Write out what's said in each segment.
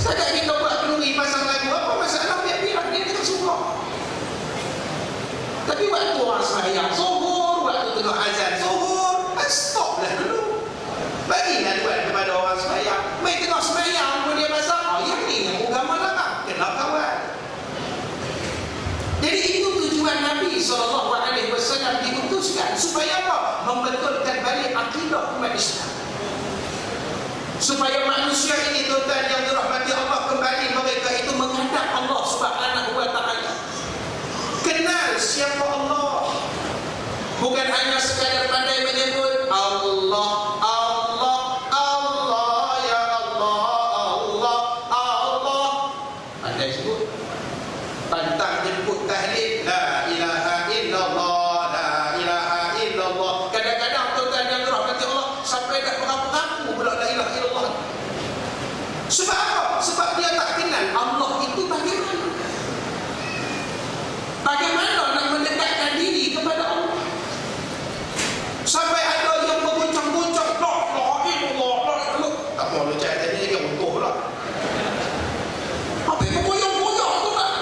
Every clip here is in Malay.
Setakat kita buat kenduri pasang lagu, apa masalah? Biar-biar dia kena suka. Tapi waktu orang sembahyang zuhur, waktu tengah azan zuhur, stop lah dulu. Bagilah tuan kepada orang sembahyang. Mai tengah sembahyang pun dia pasang, oh yang ni yang agama lah, kena kawan. Jadi itu tujuan Nabi SAW diutuskan supaya apa? Membetulkan balik akidah umat Islam. Supaya manusia ini tuan-tuan yang dirahmati Allah kembali mereka itu menghadap Allah Subhanahu wa taala. Kenal siapa Allah. Bukan hanya sekadar pandai menyebut Allah, Allah, Allah, ya Allah, Allah, Allah. Pandai sebut. Pantang jemput tahlil la ilaha illallah, la ilaha illallah. Kadang-kadang tuan-tuan yang dirahmati Allah sampai dah mengaku-ngaku pula la ilaha illallah. Sebab apa? Sebab dia tak kenal Allah itu bagaimana. Bagaimana nak mendekatkan diri kepada Allah. Sampai ada yang berguncang-guncang, la ilaha illallah, la ilaha. Tak mau lu cakap tadi dia runtuh lah. Apa yang bergoyang-goyang tu tak?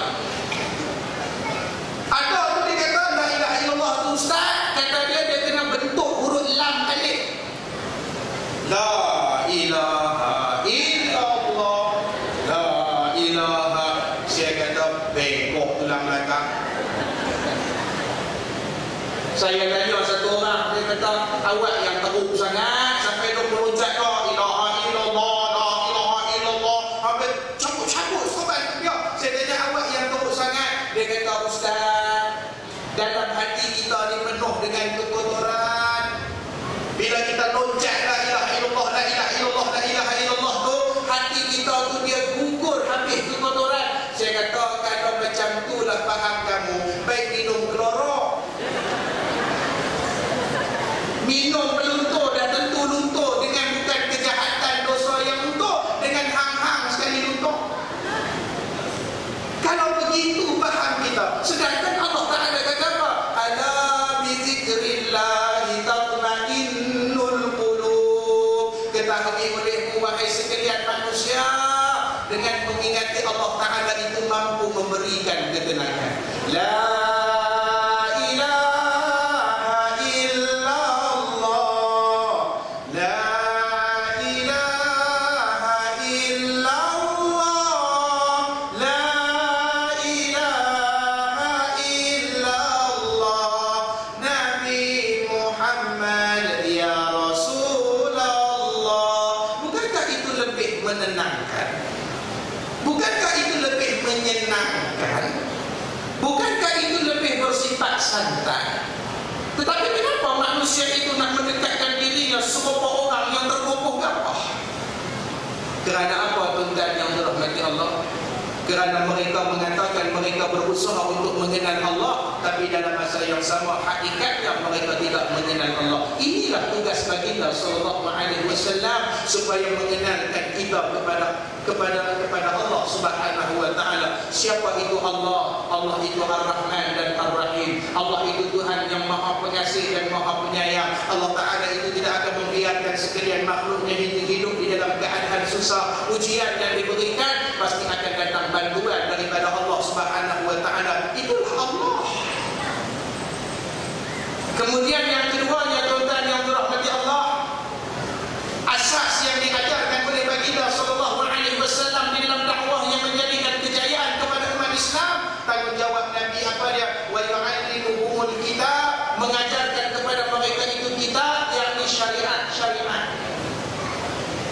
Ada tu dia kata la ilaha illallah tu ustaz, kata dia kena bentuk huruf lam alif. La ilaha illallah, la ilaha. Saya kata bengkok tulang belakang. Saya tanya satu orang, dia kata awak yang teruk sangat sampai dia meloncat la ilaha illallah, la ilaha illallah, sampai cabut-cabut sobat dia. Saya tanya awak yang teruk sangat, dia kata ustaz, dalam hati kita ni penuh dengan kekotoran. Bila kita loncat la ilaha illallah, la ilaha illallah, la ilaha illallah tu, hati kita tu dia gugur habis kekotoran. Saya kata kalau macam tu lah faham kamu, baik minum kloro. Minum peluntur dah tentu luntur, dengan bukan kejahatan dosa yang luntur, dengan hang-hang sekali luntur. Kalau begitu faham kita. Sedangkan Allah Ta'ala kata apa? Ala bizikrillahi tatma'innul qulub. Ketahui olehmu wahai sekalian manusia, dengan mengingati Allah Ta'ala itu mampu memberikan ketenangan. La santai. Tetapi kenapa manusia itu nak mendekatkan dirinya serupa orang yang tergopoh gapah? Kerana apa tuan-tuan yang dirahmati Allah? Kerana mereka mengatakan mereka berusaha untuk mengenal Allah, tapi dalam masa yang sama hakikatnya mereka tidak mengenal Allah. Inilah tugas baginda sallallahu alaihi wasallam supaya mengenalkan kita kepada Allah Subhanahu wa taala. Siapa itu Allah? Allah itu Ar-Rahman dan Ar-Rahim. Allah itu Tuhan yang Maha Pengasih dan Maha Penyayang. Allah Taala itu tidak akan membiarkan sekalian makhluknya hidup di dalam keadaan susah. Ujian yang diberikan pasti akan datang bantuan daripada Allah Subhanahu wa taala. Itulah Allah. Kemudian yang keduanya tuan-tuan yang dirahmati Allah, asas yang diajarkan oleh baginda sallallahu alaihi wasallam di dalam dakwah yang menjadikan kejayaan kepada umat Islam, tanggungjawab Nabi apa dia? Wa yu'allimuhumul kitab, mengajarkan kepada mereka itu kitab, yakni syariat.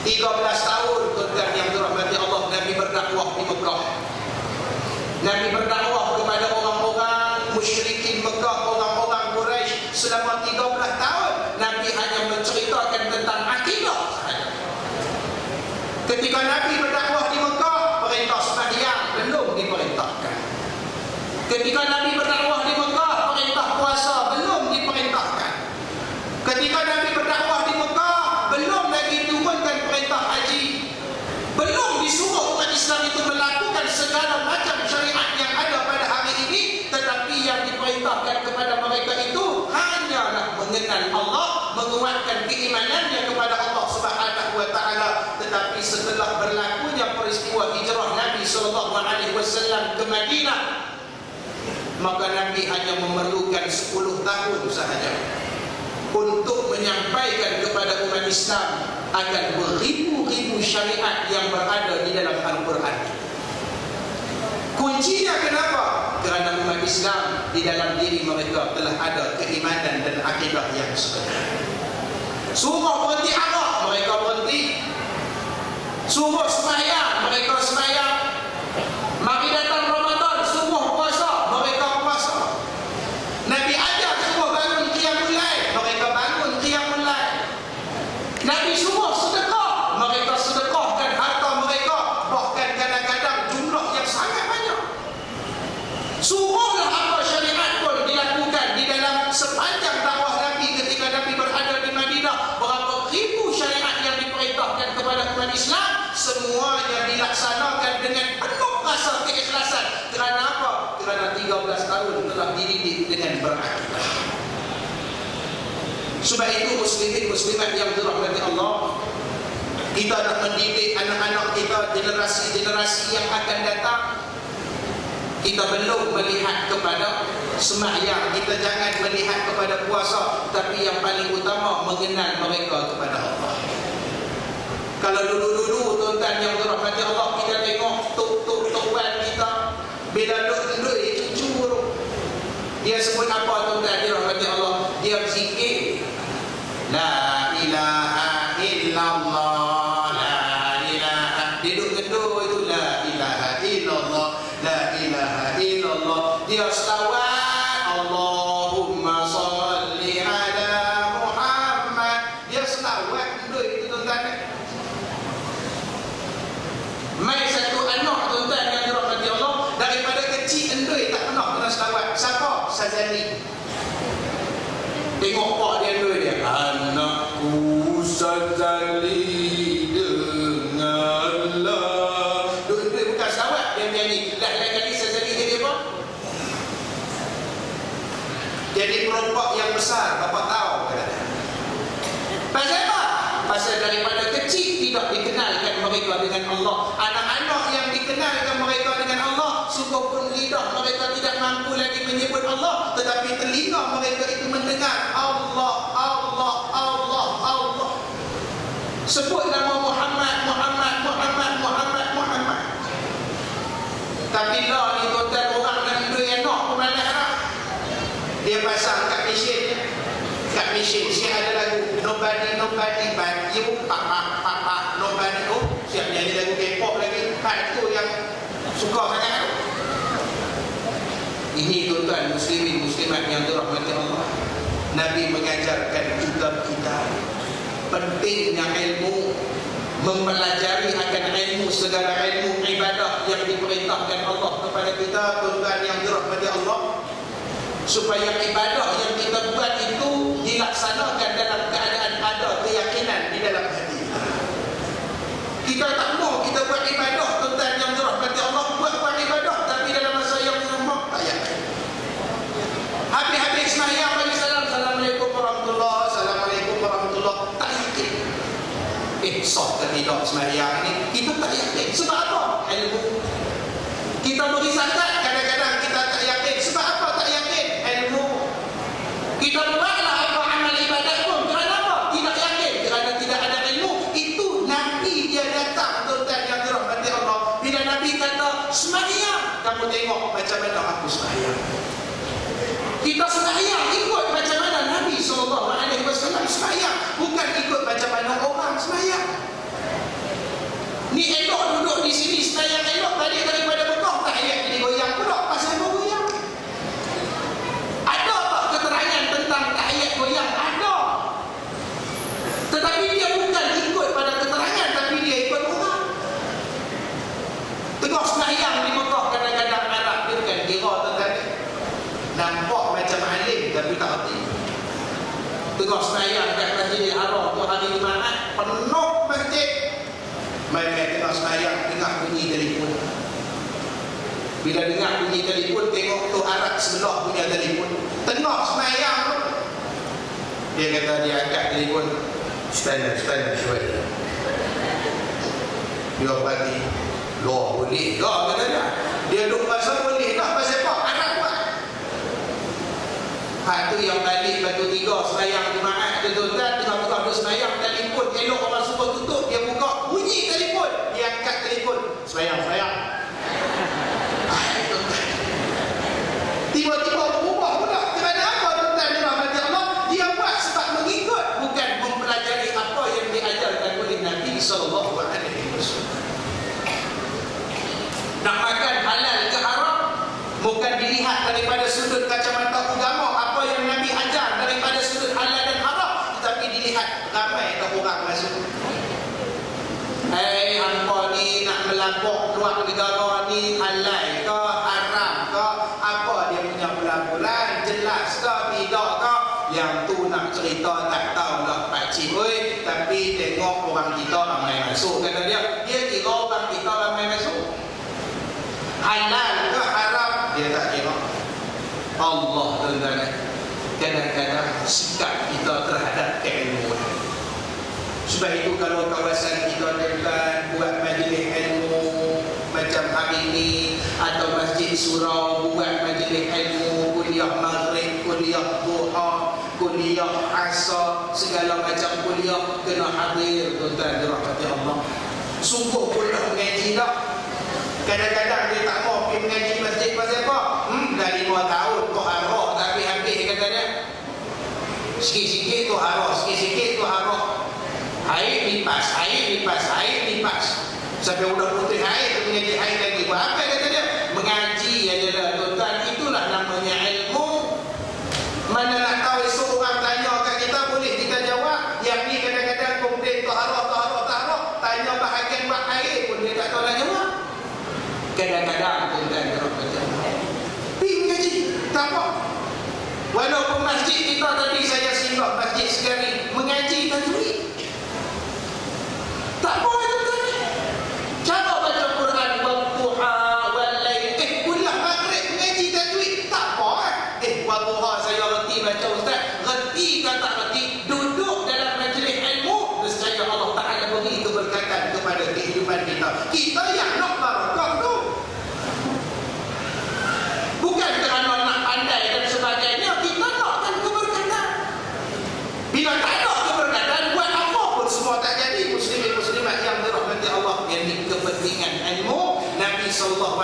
13 tahun tuan-tuan yang dirahmati Allah Nabi berdakwah di Mekah. Nabi berdakwah kepada orang-orang musyrikin Mekah, orang-orang Quraisy selama 13 tahun. Nabi hanya menceritakan tentang akidah sahaja. Ketika Nabi berdakwah di Mekah, perintah sembahyang belum diperintahkan. Ketika Nabi berdakwah di Mekah, perintah puasa belum diperintahkan. Ketika Nabi berdakwah di Mekah, belum lagi turunkan perintah haji. Belum disuruh umat Islam itu melakukan segala macam syariat yang ada pada hari ini, tetapi yang diperintahkan kepada mereka itu hanyalah mengenal Allah, menguatkan keimanannya kepada Allah Subhanahu wa taala. Tetapi Tapi setelah berlakunya peristiwa hijrah Nabi SAW ke Madinah, maka Nabi hanya memerlukan 10 tahun sahaja untuk menyampaikan kepada umat Islam akan beribu-ribu syariat yang berada di dalam Al-Quran. Kuncinya kenapa? Kerana umat Islam di dalam diri mereka telah ada keimanan dan akidah yang sebenar. Suruh berhenti arak, mereka berhenti. Suruh sembahyang, mereka sembahyang. Mari datang Ramadan, suruh puasa, mereka puasa. Nabi ajar suruh bangun qiyamul lail, mereka bangun qiyamul lail. Nabi suruh sedekah, mereka sedekahkan harta mereka, bahkan kadang-kadang jumlah yang sangat banyak. Suruhlah apa syariat pun dilakukan di dalam sepanjang dakwah Nabi ketika Nabi berada di Madinah. Berapa ribu syariat yang diperintahkan kepada umat Islam, semuanya dilaksanakan dengan penuh rasa keikhlasan. Kerana apa? Kerana 13 tahun telah dididik dengan berakidah. Sebab itu muslimin muslimat yang dirahmati Allah, kita nak mendidik anak-anak kita, generasi-generasi yang akan datang. Kita belum melihat kepada sembahyang, kita jangan melihat kepada puasa, tapi yang paling utama mengenal mereka kepada Allah. Kalau dulu-dulu tuan-tuan yang dirahmati Allah, kita tengok tok-tok-tokan kita bila duduk itu curu. Dia sebut apa tuan-tuan dirahmati Allah? Dia berzikir la ilaha illallah, la ilaha. Dia duduk gedur itu la ilaha illallah, la ilaha illallah. Dia selawat Allahumma salli ala Muhammad. Dia selawat duduk itu tuan-tuan. Mai satu anak tuan-tuan yang dirahmati Allah, daripada kecil endoi tak pernah kena selawat. Siapa? Sazali. Tengok pak dia endoi dia. Anakku Sazali dengarlah. Doi bukan selawat, dia nyanyi. Lain kali Sazali jadi apa? Jadi perompak yang besar, bapak tahu kadang-kadang. Pasal apa? Pasal daripada kecil tidak dikenalkan mereka dengan Allah. Anak-anak yang dikenalkan mereka dengan Allah, sungguhpun lidah mereka tidak mampu lagi menyebut Allah, tetapi telinga mereka itu mendengar Allah, Allah, Allah, Allah. Sebut nama Muhammad, Muhammad, Muhammad, Muhammad, Muhammad. Tapi lah ni tuan-tuan, orang nak duduk anak pun malas nak. Dia pasang kat mesin. Kat mesin si ada lagu nobody nobody but you, pak nobody. Oh, siap nyanyi lagu K-pop lagi. Itu yang suka sangat. Ini tuan-tuan muslimin muslimat yang dirahmati Allah, Nabi mengajarkan kita pentingnya ilmu, mempelajari akan ilmu, segala ilmu ibadah yang diperintahkan Allah kepada kita, tuan-tuan yang dirahmati Allah, supaya ibadah yang kita buat itu dilaksanakan dalam keadaan ada keyakinan di dalam hati. Kita tak mau kita buat ibadah, tuan-tuan yang dirahmati Allah, buat ibadah tapi dalam masa yang lama tak yakin. Habis-habis sembahyang bagi salam, assalamualaikum warahmatullahi, assalamualaikum warahmatullahi, tak yakin. Sah ke tidak sembahyang ni? Kita tak yakin. Sebab apa? Ilmu. Kita beri zakat, kadang-kadang kita tak yakin. Sebab apa tak yakin? Ilmu. Kita buatlah apa amal ibadat pun, kerana apa? Tidak yakin, kerana tidak ada ilmu. Itu Nabi dia datang, tuan-tuan yang dirahmati Allah. Bila Nabi kata sembahyang, kamu tengok macam mana aku sembahyang. Kita sembahyang ikut macam mana Nabi SAW sembahyang, bukan ikut macam mana orang sembahyang. Ni elok duduk di sini sembahyang elok, balik daripada Mekah tak ayat jadi goyang pula. Pasal apa goyang? Ada tak keterangan tentang tahiyat goyang? Ada. Tetapi dia bukan ikut pada keterangan, tapi dia ikut orang. Tengok sembahyang di Mekah kadang-kadang Arab dia bukan kira tentang nampak macam alim tapi tak hati. Tengok sembahyang kat Masjidil Haram tu hari Jumaat penuh masjid. Main-main tengok sembahyang, dengar bunyi telefon. Bila dengar bunyi telefon, tengok tu Arab sebelah punya telefon. Tengok sembahyang tu, dia kata dia angkat telefon. Stand up, Dia bagi loh boleh lah kata dia. Dia duk pasal boleh lah pasal apa? Arab buat. Hak tu yang balik batu 3 sembahyang Jumaat tu tuan-tuan, tengah-tengah duk sembahyang telefon elok orang suruh tutup, dia buka bunyi telefon, dia angkat telefon, sembahyang. Tiba-tiba berubah pula. Kerana apa tuan-tuan dan rahmati Allah? Dia buat sebab mengikut, bukan mempelajari apa yang diajarkan oleh Nabi sallallahu alaihi wasallam. Nak makan halal ke haram bukan dilihat daripada sudut kacamata agama apa yang Nabi ajar daripada sudut halal dan haram, tetapi dilihat ramai tak orang masuk. Hampa ni nak melampau keluar negara ni halal ke haram ke, apa dia punya bulan-bulan, jelas ke tidak ke? Yang tu nak cerita tak tahulah pakcik oi, tapi tengok orang kita ramai masuk kata dia. Dia kira orang kita ramai masuk. Halal ke haram dia tak kira. Allah tuan-tuan, kadang-kadang sikap kita terhadap keilmuan. Sebab itu kalau kawasan kita tuan-tuan buat majlis ilmu macam hari ini, atau Masjid Surau buat majlis ilmu, kuliah maghrib, kuliah duha, kuliah asar, segala macam kuliah, kena hadir tuan-tuan dirahmati Allah. Sungguh pula mengaji tak? Kadang-kadang dia tak mau pergi mengaji masjid pasal apa? Dah 5 tahun toharah tak habis-habis kata dia. Sikit-sikit toharah, sikit-sikit toharah. Air lipas. Sampai udah putih air tu mengaji air lagi. Buat apa kata dia? Mengaji aja dah tuan-tuan. Itulah namanya ilmu. Mana nak tahu esok orang tanya kat kita, boleh kita jawab. Yang ni kadang-kadang komplain toharah. Tanya bahagian buat air pun dia tak tahu nak jawab. Kadang-kadang tuan-tuan pergi mengaji tak apa. Walaupun masjid kita tadi saya singgah masjid sekali mengaji tajwid, tak apa tuan-tuan. Cara baca Quran wadduha walail, kuliah maghrib mengaji tajwid tak apa. Wadduha saya reti baca ustaz, reti kan tak reti, duduk dalam majlis ilmu, nescaya Allah Taala beri keberkatan kepada kehidupan kita. Kita yang nak barakah tu. Bukan kerana nak pandai dan sebagainya, kita nakkan keberkatan. Bila tak ada keberkatan, buat apa pun semua tak jadi. Muslimin muslimat yang dirahmati Allah, yang kepentingan ilmu. Nabi SAW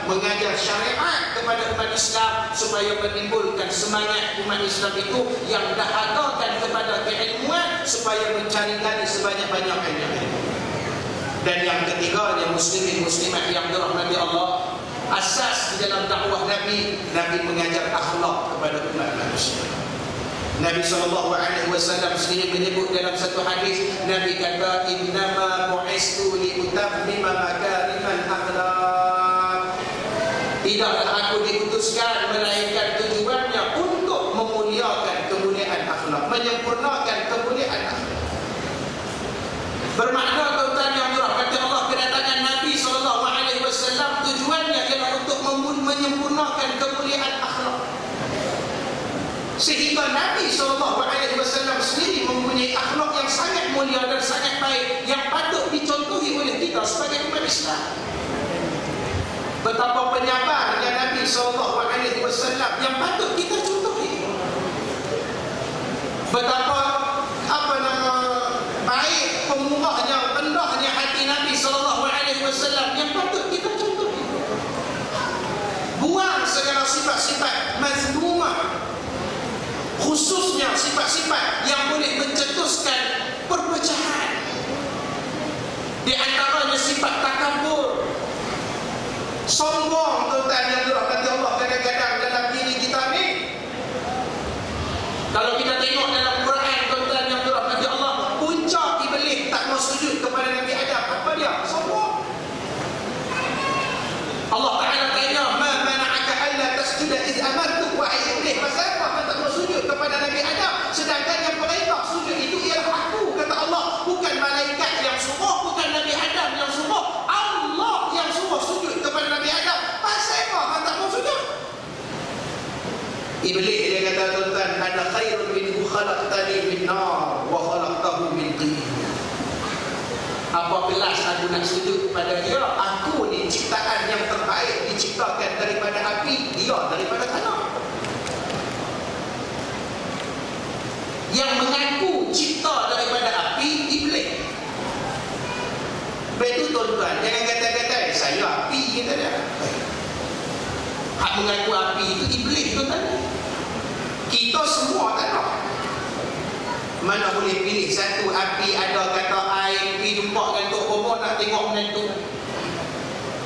mengajar syariat kepada umat Islam supaya menimbulkan semangat umat Islam itu yang dahagakan kepada keilmuan, supaya mencari sebanyak-banyak ilmu. Dan yang ketiganya, muslimin muslimat yang dirahmati Allah, asas di dalam dakwah Nabi mengajar akhlak kepada umat manusia. Nabi SAW sendiri menyebut dalam satu hadis, Nabi kata, innama bu'istu liutammima makarimal akhlak. Tidaklah aku diutuskan melainkan tujuannya untuk memuliakan kemuliaan akhlak, menyempurnakan kemuliaan akhlak. Bermakna tuan-tuan yang dirahmati Allah, kedatangan Nabi SAW tujuannya ialah untuk menyempurnakan kemuliaan akhlak. Sehingga Nabi SAW sendiri mempunyai akhlak yang sangat mulia dan sangat baik, yang patut dicontohi oleh kita sebagai umat Islam. Betapa penyabarnya Nabi SAW yang patut kita contohi. Betapa baik, pemurahnya, rendahnya hati Nabi SAW yang patut kita contohi. Buang segala sifat-sifat mazmumah, khususnya sifat-sifat yang boleh mencetuskan perpecahan. Di antaranya sifat takabur, sombong tuan-tuan yang dirahmati Allah kadang-kadang dalam diri kita ni. Kalau kita tengok dalam Quran tuan-tuan yang dirahmati Allah, punca iblis tak mau sujud kepada Nabi Adam, apa dia? Sombong. Allah Ta'ala tanya, ma mana'aka alla tasjuda iz amartuk, wahai iblis, pasal apa tak mau sujud kepada Nabi Adam, sedangkan yang perintah sujud itu ialah aku, kata Allah. Bukan malaikat yang suruh, bukan Nabi Adam yang suruh, Allah yang suruh sujud kepada Nabi Adam. Pasal apa tak mau sujud? Iblis dia kata tuan-tuan, ana khairun minhu khalaqtani min nar wa khalaqtahu min tin. Apa kelas aku nak sujud kepada dia. Aku ni ciptaan yang terbaik, diciptakan daripada api, dia daripada tanah. Yang mengaku cipta daripada api, iblis. Sebab itu tuan-tuan, jangan kata-kata saya api, kita dah. Hak mengaku api itu iblis, tuan-tuan. Kita semua tak tahu. Mana boleh pilih satu api, ada kata air, pergi jumpa dengan Tok Romo nak tengok menantu.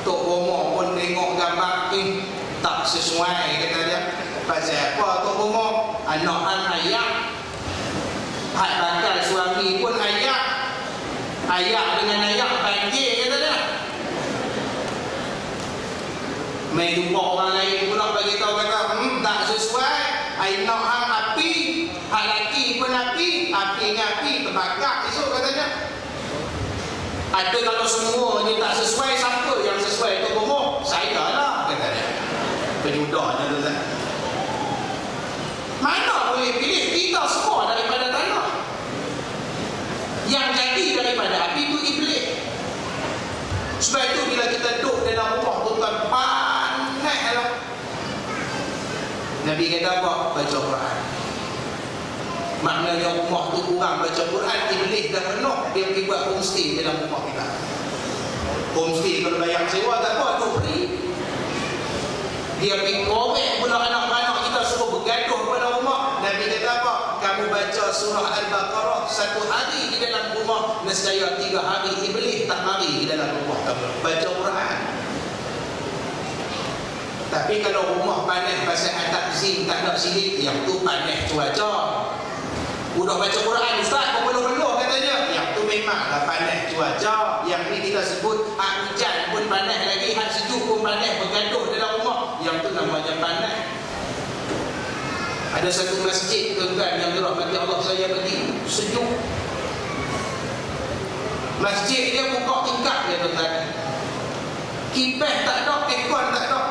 Tok Romo pun tengok gambar tak sesuai, kata dia. Pasal apa Tok Romo? Anak ayah, hak bakal suami pun ayah, ayah dengan ayah banjir, kata dia. Main jumpa orang lain pula bagi tahu kata tak sesuai, ai nak hang api, hak laki pun api, api dengan api terbakar esok, katanya. Ada kalau semuanya tak sesuai, siapa yang sesuai tu bomoh? Saya lah, katanya. Penyudahnya tu kan. Mana boleh pilih? Kita semua daripada tanah. Yang jadi daripada api itu iblis. Sebab itu bila kita duduk dalam rumah tuan-tuan, panas lah. Nabi kata apa? Baca Quran. Maknanya rumah tu kurang baca Quran, iblis dah penuh, dia pergi buat homestay dalam rumah kita. Homestay kalau bayar sewa tak apa, tu free. Dia pergi korek pula anak-anak kita suruh bergaduh pada rumah. Nabi kata apa? Kamu baca surah Al-Baqarah satu hari di dalam rumah, nescaya 3 hari iblis tak mari di dalam rumah kamu. Baca Quran. Tapi kalau rumah panas pasal atap zinc tak ada silik, yang tu panas cuaca. Udah baca Quran ustaz, peluh-peluh katanya, yang tu memanglah panas cuaca. Yang ni kita sebut hak hujan pun panas lagi, hak sejuk pun panas, bergaduh dalam rumah, yang tu namanya panas. Ada satu masjid tuan-tuan yang dirahmati Allah, saya pergi, sejuk. Masjid dia buka tingkap dia tuan-tuan. Kipas tak ada, aircon tak ada,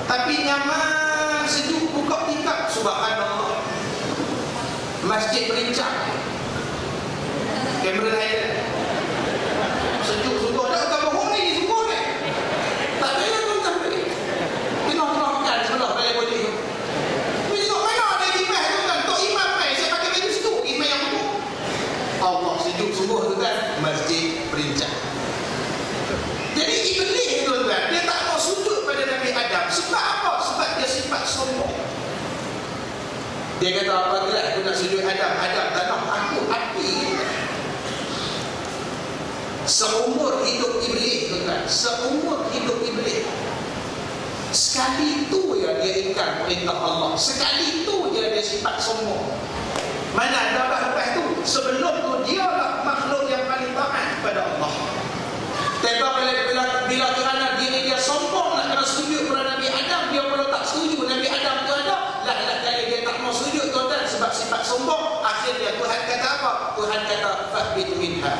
tapi nyaman, sejuk, buka tingkap. Subhanallah. Masjid berincang. Kamera lain. Sejuk sungguh. Ada tak bohong ni, sungguh ni. Tak payah tuan-tuan pergi. Tengok-tengok makan sebelah balai boleh tu. Tapi tengok mana ada kipas tuan-tuan. Tok Imam main, saya pakai baju sejuk, imam yang betul. Allah, sejuk sungguh tuan-tuan. Masjid berincang. Jadi iblis tuan-tuan, dia tak mau sujud pada Nabi Adam. Sebab apa? Sebab dia sifat sombong. Dia kata apa gerak aku nak sujud Adam? Adam tanah, aku api. Seumur hidup iblis tuan-tuan, seumur hidup iblis, sekali itu ya dia ingkar perintah Allah, sekali itu dia ada sifat sombong. Mana ada lepas tu? Sebelum tu dia lah makhluk yang paling taat kepada Allah. Tapi bila kerana diri dia sombong nak kena sujud kepada Nabi Adam, dia pun tak setuju Nabi Adam tu ada. Lah kali dia tak mau sujud tuan-tuan sebab sifat sombong, akhirnya Tuhan kata apa? Tuhan kata fahbit minha.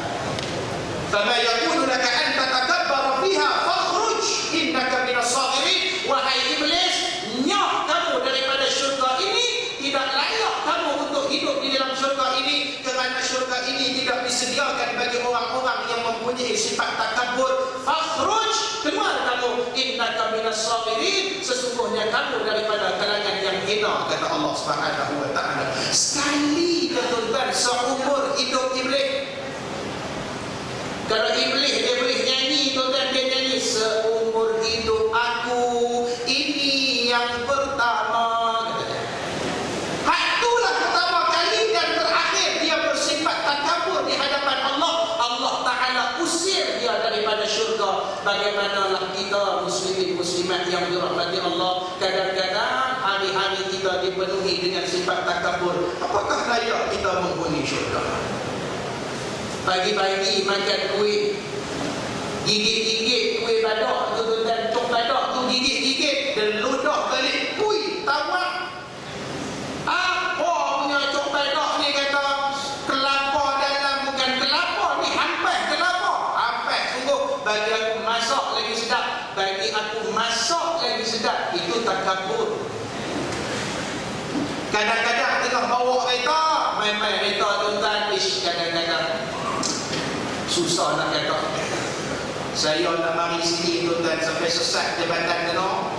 Fama yakunu laka an tatakabbara fiha fakhruj innaka minas saghirin. Wahai iblis, nyah kamu daripada syurga ini, tidak layak kamu untuk hidup di dalam syurga ini, kerana syurga ini tidak disediakan bagi orang-orang yang mempunyai sifat takabur. Fakhruj, keluar kamu, innaka minas saghirin, sesungguhnya kamu daripada kalangan yang hina, kata Allah Subhanahu wa taala. Sekali tuan-tuan seumur hidup iblis. Kalau iblis dia boleh nyanyi tuan-tuan, dia nyanyi seumur hidup aku ini yang pertama. Itulah pertama kali dan terakhir dia bersifat takabur di hadapan Allah. Allah Ta'ala usir dia daripada syurga. Bagaimanakah kita muslimin muslimat yang dirahmati Allah, kadang-kadang hari-hari kita dipenuhi dengan sifat takabur. Apakah layak kita menghuni syurga? Pagi-pagi makan kuih, gigit-gigit kuih badak tu tuan-tuan, tok badak tu gigit-gigit dan ludah balik kuih tawar. Apa punya cok badak ni kata kelapa dalam, bukan kelapa ni, hampas kelapa. Hampas sungguh, bagi aku masak lagi sedap, bagi aku masak lagi sedap. Itu takabur. Kadang-kadang tengah bawa kereta, main-main kereta tuan-tuan, kadang-kadang Susah nak kata. Saya nak mari sini tuan-tuan sampai sesat jabatan kena.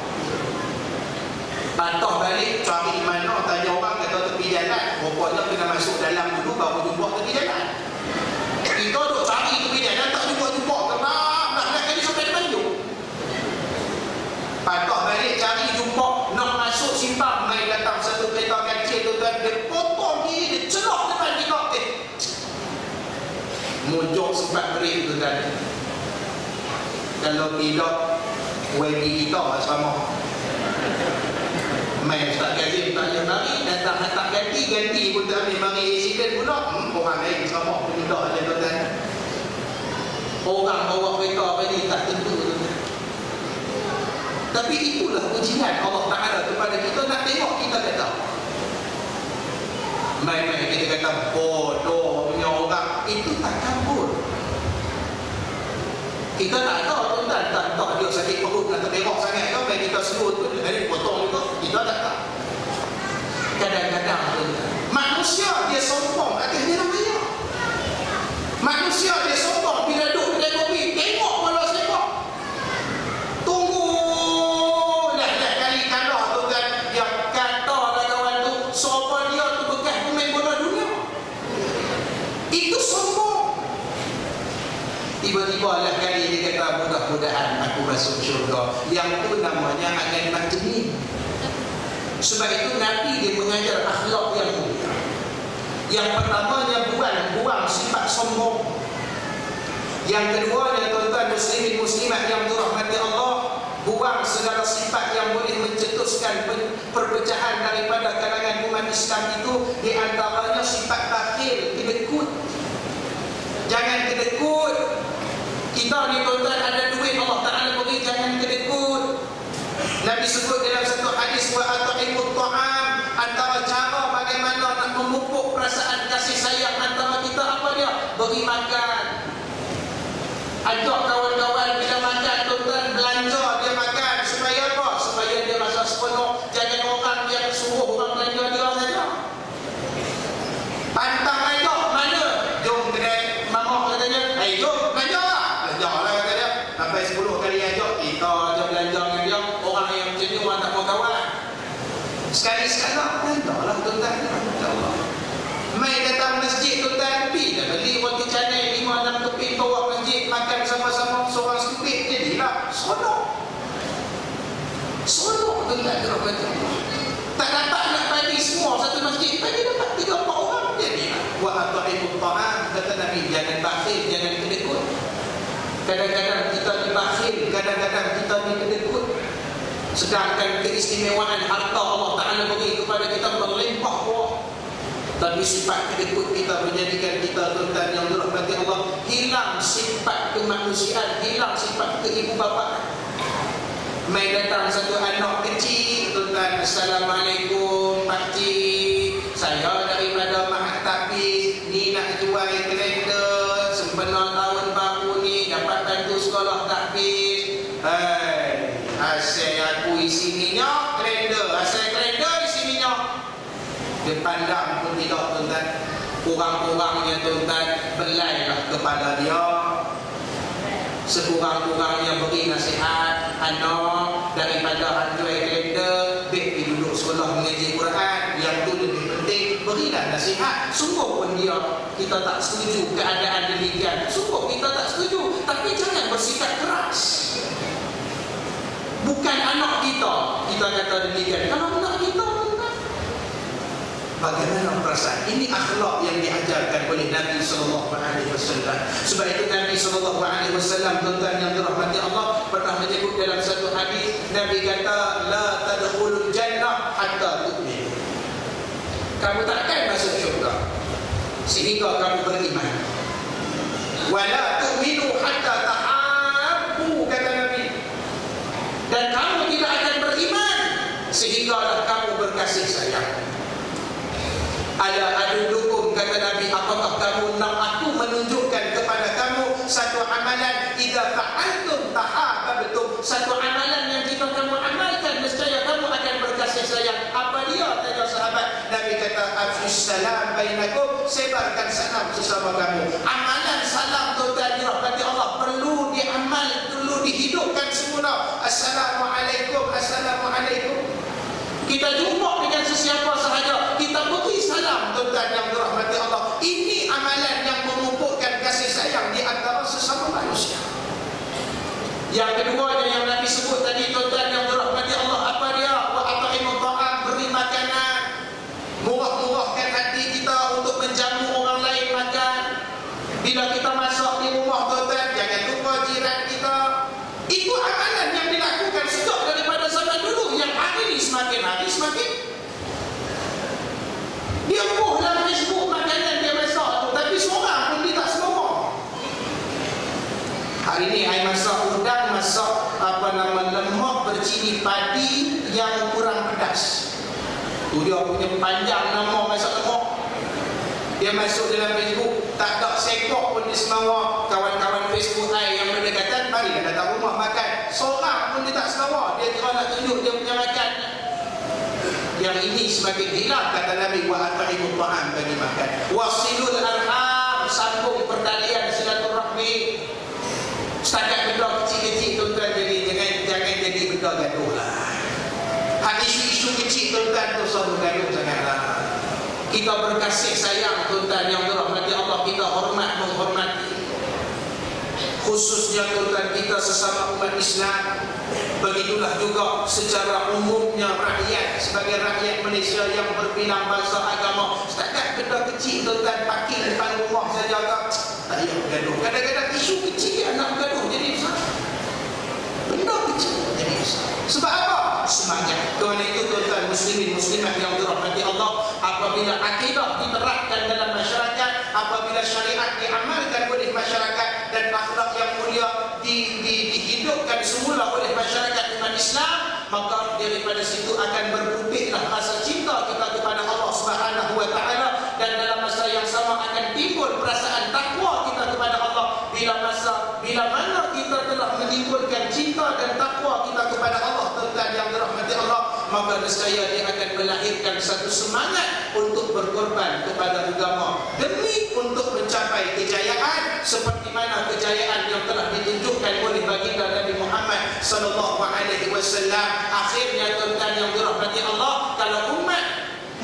Patah balik cari mana, tanya orang kata tepi jalan. Rupanya kena masuk dalam dulu baru jumpa tepi jalan. Kita duk cari tepi jalan tak jumpa-jumpa. Kenapa nak kali sampai Tanjung? Patah balik cari jumpa nak masuk simpang, mai datang satu kereta kecil tuan-tuan, dia potong kiri, dia celok depan kita. Mojok sempat beri tuan-tuan. Kalau tidak WD kita sama. Main Ustaz Kazim tak ada mari, datang tak ganti pun tak ambil mari accident pula. Orang lain sama pun tak ada tuan-tuan. Orang bawa kereta apa ni tak tentu tuan-tuan. Tapi itulah ujian Allah Ta'ala kepada kita, nak tengok kita kata. Main-main kita kata bodoh punya orang, itu tak kabur. Kita tak tahu tuan-tuan, tak tahu dia sakit perut nak terberok sangat ke, baik kita seluruh tu, hari potong juga, kita tak tahu. Kadang-kadang tuan-tuan, manusia dia sombong atas dia namanya. Manusia dia sombong bila duduk kedai kopi, tengok bola sepak. Tunggu dah kali kalah tuan-tuan, yang kata dah kawan tu, siapa dia tu bekas pemain bola dunia. Itu sombong. Tiba-tiba lah kali dia kata mudah-mudahan aku masuk syurga. Yang tu namanya akan majnin. Sebab itu Nabi dia mengajar akhlak yang mulia. Yang pertamanya buang sifat sombong. Yang keduanya tuan-tuan muslimin muslimat yang dirahmati Allah, buang segala sifat yang boleh mencetuskan perpecahan daripada kalangan umat Islam itu. Di antaranya sifat bakhil, kedekut. Jangan kedekut. Kita ni tuan-tuan ada duit Allah Ta'ala beri, jangan kedekut. Nabi sebut dalam satu hadis, wa at'imut ta'am, antara cara bagaimana nak memupuk perasaan kasih sayang antara kita apa dia? Beri makan. Ajak kawan-kawan bila makan tuan-tuan, belanja dia makan. Supaya apa? Supaya dia rasa sepenuh. Jangan orang yang suruh orang belanja dia saja. Pantang ajak mana? Jom kedai mamah katanya, hey jom belanja lah. Belanja lah kata dia. Sampai 10 kali ajak, kita ajak belanja dengan dia. Orang yang macam ni orang tak mau kawan. Sekali-sekala belanja lah tuan-tuan. InsyaAllah. Mai datang masjid tuan-tuan, pergi dah beli roti canai 5-6 keping bawa masjid, makan sama-sama, seorang stupid, jadilah seronok. Seronok tuan-tuan dirahmati Allah. Tak dapat nak bagi semua satu masjid, bagi dapat 3-4 orang, jadilah. Wa at'imut ta'am, kata Nabi, jangan bakhil, jangan kedekut. Kadang-kadang kita ni bakhil, kadang-kadang kita ni kedekut. Sedangkan keistimewaan harta Allah Ta'ala beri kepada kita berlimpah ruah. Tapi sifat kedekut kita menjadikan kita tuan-tuan yang dirahmati Allah, hilang sifat kemanusiaan, hilang sifat keibu bapa. Mai datang satu anak kecil tuan-tuan, Assalamualaikum pakcik, saya daripada Mahat Tapiz ni nak jual kalender sempena tahun baru ni, dapat bantu sekolah Tapiz. Asal aku isi minyak kalender, asal kalender isi minyak. Dia pandang pun tidak tuan-tuan. Kurang-kurangnya tuan-tuan, belailah kepada dia. Sekurang-kurangnya beri nasihat, anak daripada hanjuai kalender, pergi duduk sekolah mengaji Quran. Yang tu lebih penting, berilah nasihat. Sungguh pun dia, kita tak setuju keadaan demikian. Sungguh kita tak setuju, tapi jangan bersikap keras. Bukan anak kita kata demikian. Kalau anak kita, bagaimana perasaan? Ini akhlak yang diajarkan oleh Nabi SAW. Sebab itu Nabi SAW tuan-tuan yang dirahmati Allah pernah menyebut dalam satu hadis, Nabi kata, la tadkhulul jannah hatta tu'min. Kamu takkan masuk syurga sehingga kamu beriman. Wa la tu'minu hatta tahabbu, kata Nabi. Dan kamu tidak akan beriman sehinggalah kamu berkasih sayang. Ala adudukum, kata Nabi, apakah kamu nak aku menunjukkan kepada kamu satu amalan, idza fa'altum tahabbtum, satu amalan yang jika kamu amalkan nescaya kamu akan berkasih sayang. Apa dia? Tanya sahabat. Nabi kata, afshus salam baina bainakum, sebarkan salam sesama kamu. Amalan salam tuan-tuan dirahmati Allah perlu diamal, perlu dihidupkan semula. Assalamualaikum, assalamualaikum. Kita jumpa dengan sesiapa sahaja, kita beri salam tuan-tuan yang dirahmati Allah. Ini amalan yang memupukkan kasih sayang di antara sesama manusia. Yang kedua yang Nabi sebut tadi tuan-tuan yang dirahmati Allah, apa dia? Wa at'imut ta'am, beri makanan. Murah-murahkan hati kita untuk menjamu orang lain makan. Bila kita masak di rumah tuan-tuan, jangan lupa jiran kita. Itu amalan yang dilakukan sejak daripada zaman dulu, yang hari ini semakin hari semakin. Dia buh dalam Facebook makanan dia masak tu, tapi seorang pun dia tak semua. Hari ini saya masak udang, masak lemak bercili padi yang kurang pedas. Tu dia punya panjang nama masak lemak. Dia masuk dalam Facebook, tak ada sekok pun di Semawa. Kawan-kawan Facebook saya yang berdekatan, mari dah datang rumah makan. Seorang pun dia tak Semawa. Dia kira nak tunjuk dia punya makan. Yang ini semakin hilang, kata Nabi, wa at'imut ta'am, bagi makan. Wasilul arham, sambung pertalian silaturahmi. Setakat benda kecil-kecil tuan-tuan, jangan jadi benda gaduh lah. Isu-isu kecil tuan-tuan tu selalu gaduh sangatlah. Kita berkasih sayang tuan-tuan yang dirahmati Allah, kita hormat menghormati. Khususnya tuan-tuan kita sesama umat Islam. Begitulah juga secara umumnya rakyat, sebagai rakyat Malaysia yang berbilang bangsa agama. Setakat benda kecil tuan-tuan, parking depan rumah saja tak payah bergaduh. Kadang-kadang isu kecil nak bergaduh jadi besar. Benda kecil jadi besar. Sebab apa? Semangat. Kerana itu tuan-tuan muslimin muslimat yang dirahmati Allah, apabila akidah diterapkan dalam masyarakat, apabila syariat diamalkan oleh masyarakat, dan akhlak yang mulia dihidupkan semula oleh masyarakat umat Islam, maka daripada situ akan berputihlah rasa cinta kita kepada Allah Subhanahu wa taala, dan dalam masa yang sama akan timbul perasaan takwa kita kepada Allah. Bila mana kita telah menimbulkan cinta dan takwa kita kepada Allah tuan-tuan yang dirahmati Allah, maka nescaya dia akan melahirkan satu semangat untuk berkorban kepada agama demi untuk mencapai kejayaan seperti mana kejayaan yang telah ditunjukkan oleh baginda Nabi Muhammad sallallahu alaihi wasallam. Akhirnya tuan-tuan yang dirahmati Allah, kalau umat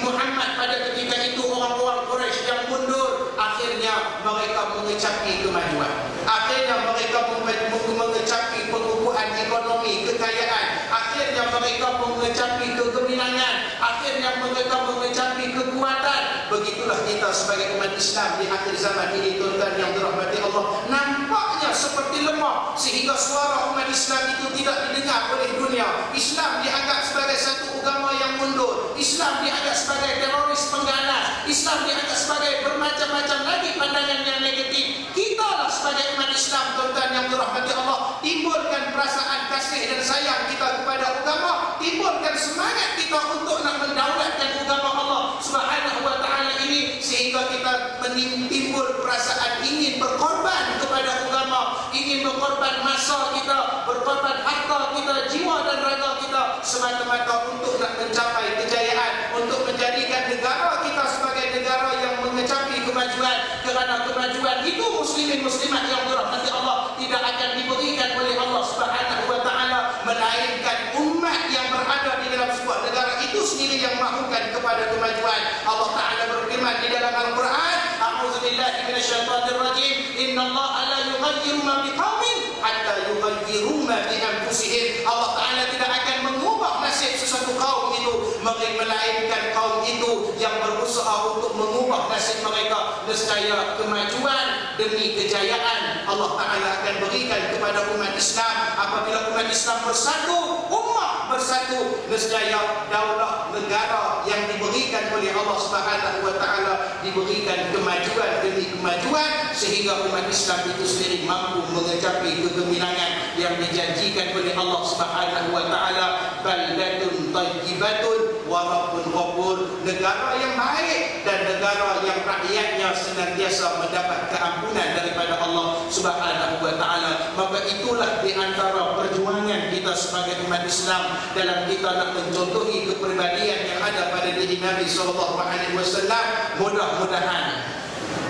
Muhammad pada ketika itu orang-orang Quraisy yang mundur, akhirnya mereka mengecapi kemajuan. Akhirnya mereka mengecapi pengukuhan ekonomi, kekayaan. Akhirnya mereka mengecapi kegemilangan. Akhirnya mereka mengecapi kekuatan. Begitulah kita sebagai umat Islam di akhir zaman ini tuan-tuan yang dirahmati Allah, nampaknya seperti lemah sehingga suara umat Islam itu tidak didengar oleh dunia. Islam dianggap sebagai satu agama yang mundur. Islam dianggap sebagai teroris pengganas. Islam dianggap sebagai bermacam-macam lagi pandangan yang negatif. Kita lah sebagai umat Islam tuan-tuan yang dirahmati Allah, timbulkan perasaan kasih dan sayang kita kepada agama, timbulkan semangat kita untuk nak mendaulatkan agama Allah Subhanahu wa taala ini, sehingga kita timbul perasaan ingin berkorban kepada agama, ingin berkorban masa kita, berkorban harta kita, jiwa dan raga kita, semata-mata untuk nak mencapai kejayaan, untuk menjadikan negara kita sebagai negara yang mengecapi kemajuan. Kerana kemajuan itu muslimin muslimat yang dirahmati Allah tidak akan diberikan oleh Allah Subhanahu wa taala melainkan umat yang berada di dalam sebuah negara itu sendiri yang mahukan kepada kemajuan. Allah Taala berfirman di dalam Al-Quran, a'udzubillahi minasyaitonir rajim, innallaha la yughayyiru ma biqaumin hatta yughayyiru ma bi anfusihim. Allah Taala tidak akan mengubah nasib sesuatu kaum itu melainkan kaum itu yang berusaha untuk mengubah nasib mereka. Nescaya kemajuan demi kejayaan Allah Taala akan berikan kepada umat Islam. Apabila umat Islam bersatu, ummah bersatu, nescaya daulah negara yang diberikan oleh Allah Subhanahu wa taala diberikan kemajuan demi kemajuan, sehingga umat Islam itu sendiri mampu mengecapi kegemilangan yang dijanjikan oleh Allah Subhanahu wa taala. Baldatun thayyibatun wa rabbun ghafur. negara yang baik dan negara yang rakyatnya senantiasa mendapat keampunan daripada Allah Subhanahu wa taala. Maka itulah di antara perjuangan kita sebagai umat Islam dalam kita nak mencontohi kepribadian yang ada pada diri Nabi sallallahu alaihi wasallam.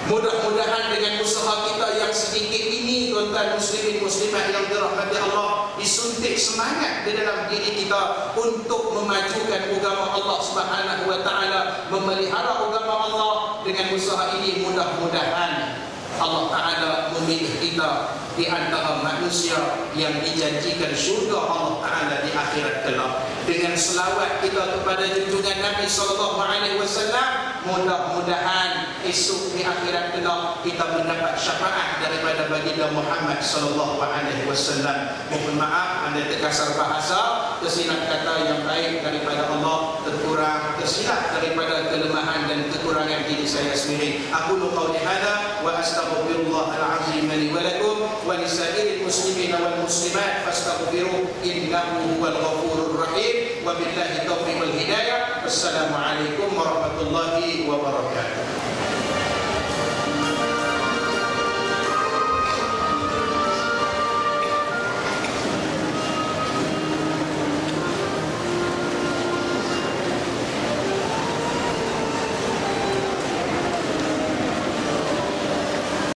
Mudah-mudahan dengan usaha kita yang sedikit ini, tuan-tuan muslimin muslimat yang dirahmati Allah, disuntik semangat di dalam diri kita untuk memajukan agama Allah Subhanahu wa taala, memelihara agama Allah. Dengan usaha ini mudah-mudahan Allah Ta'ala memilih kita di antara manusia yang dijanjikan syurga Allah Ta'ala di akhirat kelak. Dengan selawat kita kepada junjungan Nabi SAW, mudah-mudahan esok di akhirat kelak kita mendapat syafaat daripada baginda Muhammad SAW. Mohon maaf anda terkasar bahasa, tersilap kata yang baik daripada Allah, terkurang, tersilap daripada kelemahan dan kekurangan diri saya sendiri. Aku qauli hadza wa astaghfirullahal azim li wa lakum wa lisairil muslimin wal muslimat fastaghfiruhu innahu huwal ghafurur rahim. Wabillahi taufiq wal hidayah. Wassalamu alaikum